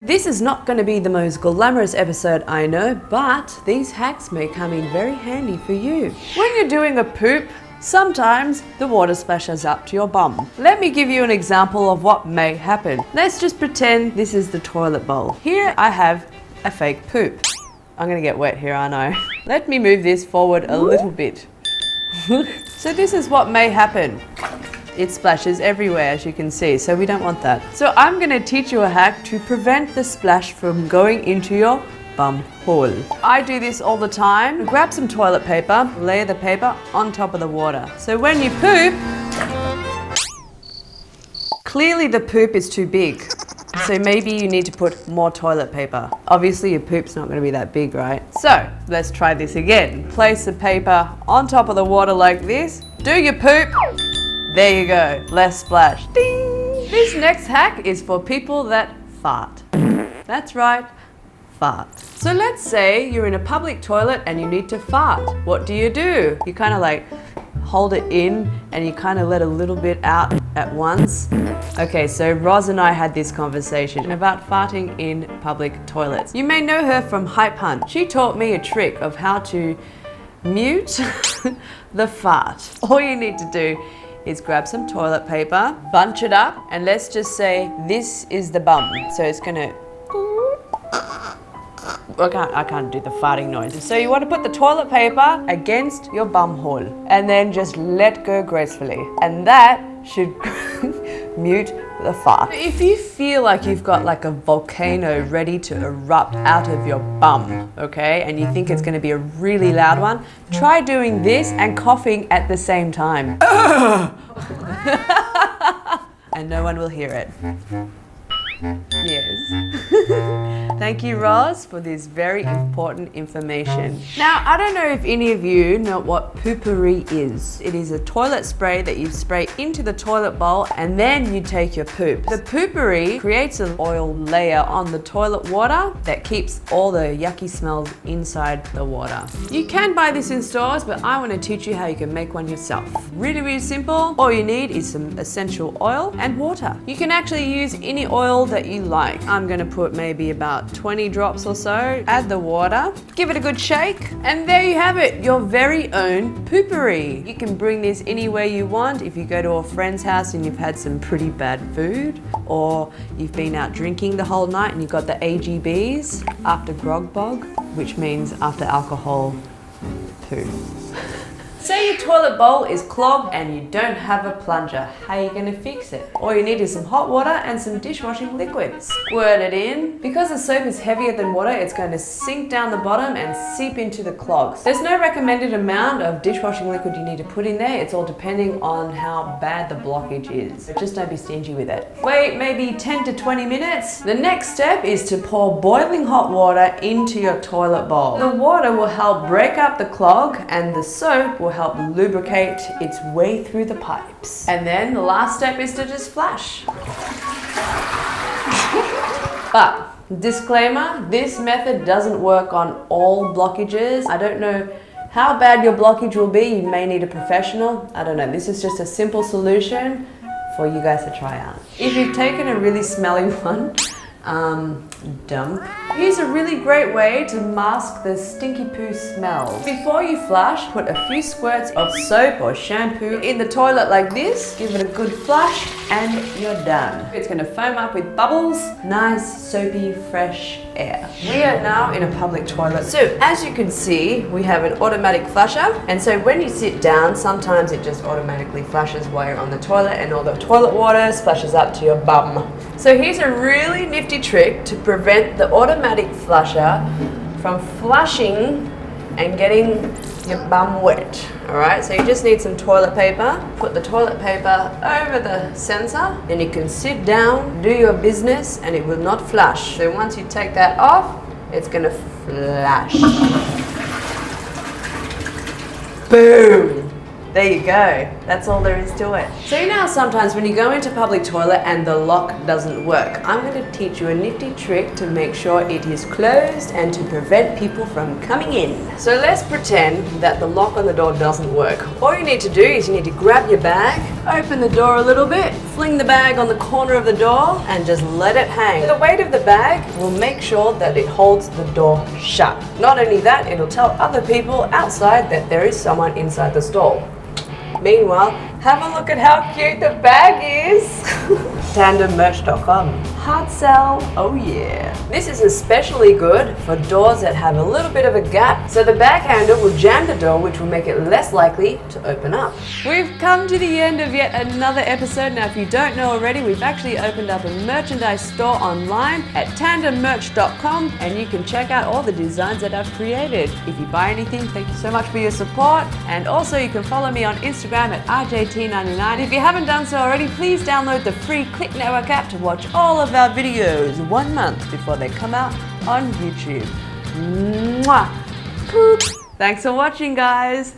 This is not going to be the most glamorous episode, I know, but these hacks may come in very handy for you. When you're doing a poop, sometimes the water splashes up to your bum. Let me give you an example of what may happen. Let's just pretend this is the toilet bowl. Here I have a fake poop. I'm going to get wet here, aren't I? Let me move this forward a little bit. So this is what may happen. It splashes everywhere, as you can see, so we don't want that. So I'm going to teach you a hack to prevent the splash from going into your bum hole. I do this all the time. Grab some toilet paper, lay the paper on top of the water. So when you poop, clearly the poop is too big. So maybe you need to put more toilet paper. Obviously your poop's not going to be that big, right? So let's try this again. Place the paper on top of the water like this. Do your poop. There you go, less splash. Ding! This next hack is for people that fart. That's right, fart. So let's say you're in a public toilet and you need to fart. What do? You kind of like hold it in and you kind of let a little bit out at once. Okay, so Roz and I had this conversation about farting in public toilets. You may know her from Hype Hunt. She taught me a trick of how to mute the fart. All you need to do is grab some toilet paper, bunch it up, and let's just say this is the bum. So it's gonna... I can't do the farting noise. So you want to put the toilet paper against your bum hole and then just let go gracefully. And that should mute the fart. If you feel like you've got like a volcano ready to erupt out of your bum, okay, and you think it's going to be a really loud one, try doing this and coughing at the same time. And no one will hear it. Yes. Thank you, Roz, for this very important information. Now, I don't know if any of you know what poo-pourri is. It is a toilet spray that you spray into the toilet bowl and then you take your poop. The poo-pourri creates an oil layer on the toilet water that keeps all the yucky smells inside the water. You can buy this in stores, but I want to teach you how you can make one yourself. Really, really simple. All you need is some essential oil and water. You can actually use any oil that you like. I'm going to put maybe about 20 drops or so. Add the water, give it a good shake, and there you have it, your very own poo-pourri. You can bring this anywhere you want. If you go to a friend's house and you've had some pretty bad food, or you've been out drinking the whole night and you've got the AGBs, after grog bog, which means after alcohol poo. Say your toilet bowl is clogged and you don't have a plunger. How are you going to fix it? All you need is some hot water and some dishwashing liquid. Squirt it in. Because the soap is heavier than water, it's going to sink down the bottom and seep into the clogs. There's no recommended amount of dishwashing liquid you need to put in there. It's all depending on how bad the blockage is. So just don't be stingy with it. Wait maybe 10 to 20 minutes. The next step is to pour boiling hot water into your toilet bowl. The water will help break up the clog and the soap will help lubricate its way through the pipes. And then the last step is to just flush. But disclaimer, this method doesn't work on all blockages. I don't know how bad your blockage will be. You may need a professional. I don't know. This is just a simple solution for you guys to try out. If you've taken a really smelly one, dump. Here's a really great way to mask the stinky poo smell. Before you flush, put a few squirts of soap or shampoo in the toilet like this, give it a good flush, and you're done. It's going to foam up with bubbles, nice, soapy, fresh air. We are now in a public toilet. So as you can see, we have an automatic flusher, and so when you sit down, sometimes it just automatically flushes while you're on the toilet and all the toilet water splashes up to your bum. So here's a really nifty trick to prevent the automatic flusher from flushing and getting your bum wet. Alright, so you just need some toilet paper. Put the toilet paper over the sensor, then you can sit down, do your business, and it will not flush. So once you take that off, it's gonna flash. Boom! There you go. That's all there is to it. So you know sometimes when you go into public toilet and the lock doesn't work, I'm going to teach you a nifty trick to make sure it is closed and to prevent people from coming in. So let's pretend that the lock on the door doesn't work. All you need to do is you need to grab your bag, Open the door a little bit, fling the bag on the corner of the door and just let it hang. The weight of the bag will make sure that it holds the door shut. Not only that, it'll tell other people outside that there is someone inside the stall. Meanwhile, have a look at how cute the bag is. Tandemmerch.com. Hard sell, oh yeah. This is especially good for doors that have a little bit of a gap, so the bag handle will jam the door, which will make it less likely to open up. We've come to the end of yet another episode. Now, if you don't know already, we've actually opened up a merchandise store online at tandemmerch.com, and you can check out all the designs that I've created. If you buy anything, thank you so much for your support, and also you can follow me on Instagram at RJT99. If you haven't done so already, please download the free Clicknetwork app to watch all of our videos 1 month before they come out on YouTube. Mwah! Poop! Thanks for watching, guys.